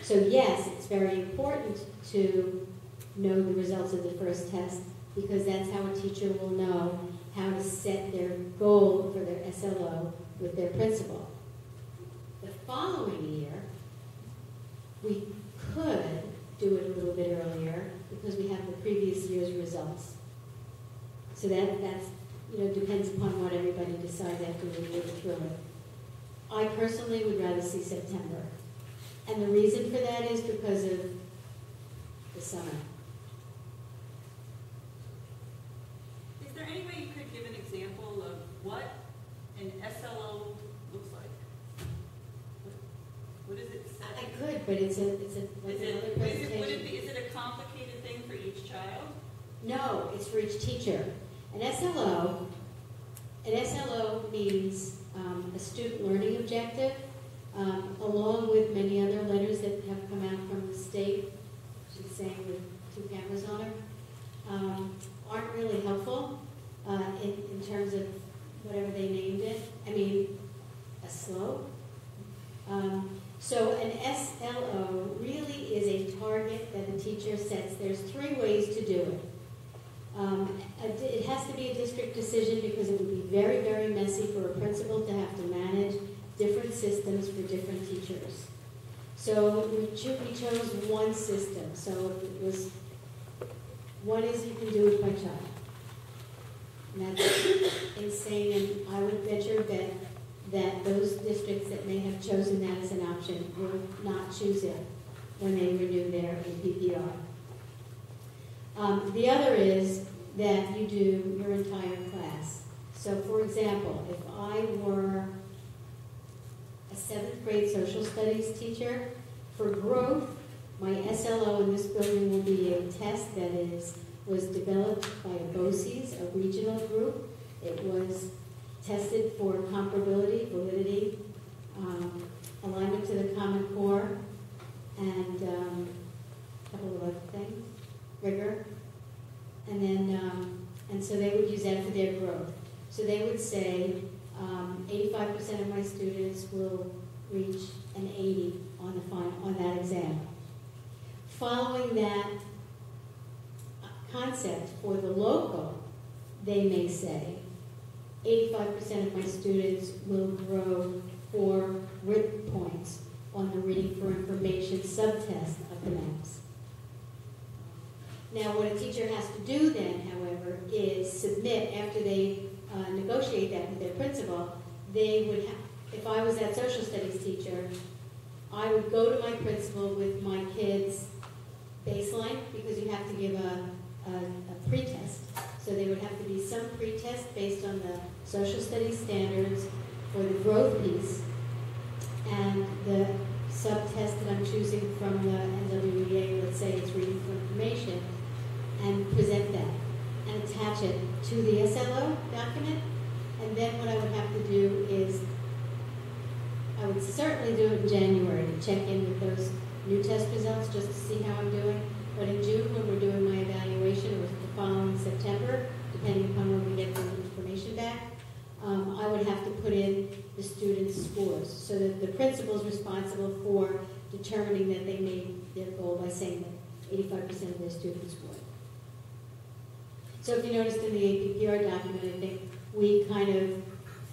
S7: So yes, it's very important to know the results of the first test, because that's how a teacher will know how to set their goal for their SLO with their principal. The following year, we could do it a little bit earlier because we have the previous year's results. So that's depends upon what everybody decides after we work through it. I personally would rather see September. And the reason for that is because of the summer.
S5: Is there any way you could give an example of what an SLO looks like? What does it say?
S7: I could, but it's another presentation.
S5: Is it a complicated thing for each child?
S7: No, it's for each teacher. An SLO means a student learning objective, along with many other letters that have come out from the state, she's saying with 2 cameras on her, aren't really helpful in terms of whatever they named it. I mean, a slope. So an SLO really is a target that the teacher sets. There's 3 ways to do it. It has to be a district decision because it would be very, very messy for a principal to have to manage different systems for different teachers. So we chose one system. So it was, one is you can do it by child. And that's insane, and I would venture a bet that those districts that may have chosen that as an option will not choose it when they renew their PPR. The other is that you do your entire class. So for example, if I were a 7th grade social studies teacher, for growth, my SLO in this building will be a test that was developed by a BOCES, a regional group. It was tested for comparability, validity, alignment to the Common Core, and a couple of other things, rigor. And then, and so they would use that for their growth. So they would say 85% of my students will reach an 80 on that exam. Following that concept for the local, they may say, 85% of my students will grow 4 written points on the reading for information subtest of the maps. Now, what a teacher has to do then, however, is submit, after they negotiate that with their principal, they would have, if I was that social studies teacher, I would go to my principal with my kids' baseline, because you have to give a pretest. So there would have to be some pretest based on the social studies standards for the growth piece, and the subtest that I'm choosing from the NWEA, let's say it's reading for information, and present that, and attach it to the SLO document. And then what I would have to do is, I would certainly do it in January to check in with those new test results just to see how I'm doing. But in June, when we're doing my evaluation, or the following September, depending upon when we get the information back, I would have to put in the students' scores, so that the principal is responsible for determining that they made their goal by saying that 85% of their students scored. So if you noticed in the APPR document, I think we kind of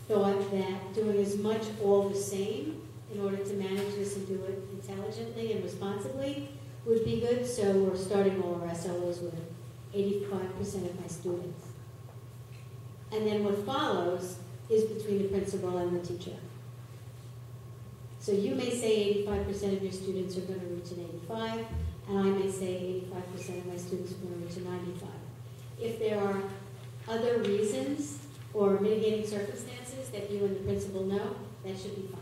S7: thought that doing as much all the same in order to manage this and do it intelligently and responsibly would be good. So we're starting all our SLOs with 85% of my students. And then what follows is between the principal and the teacher. So you may say 85% of your students are going to reach an 85, and I may say 85% of my students are going to reach a 95. If there are other reasons or mitigating circumstances that you and the principal know, that should be fine.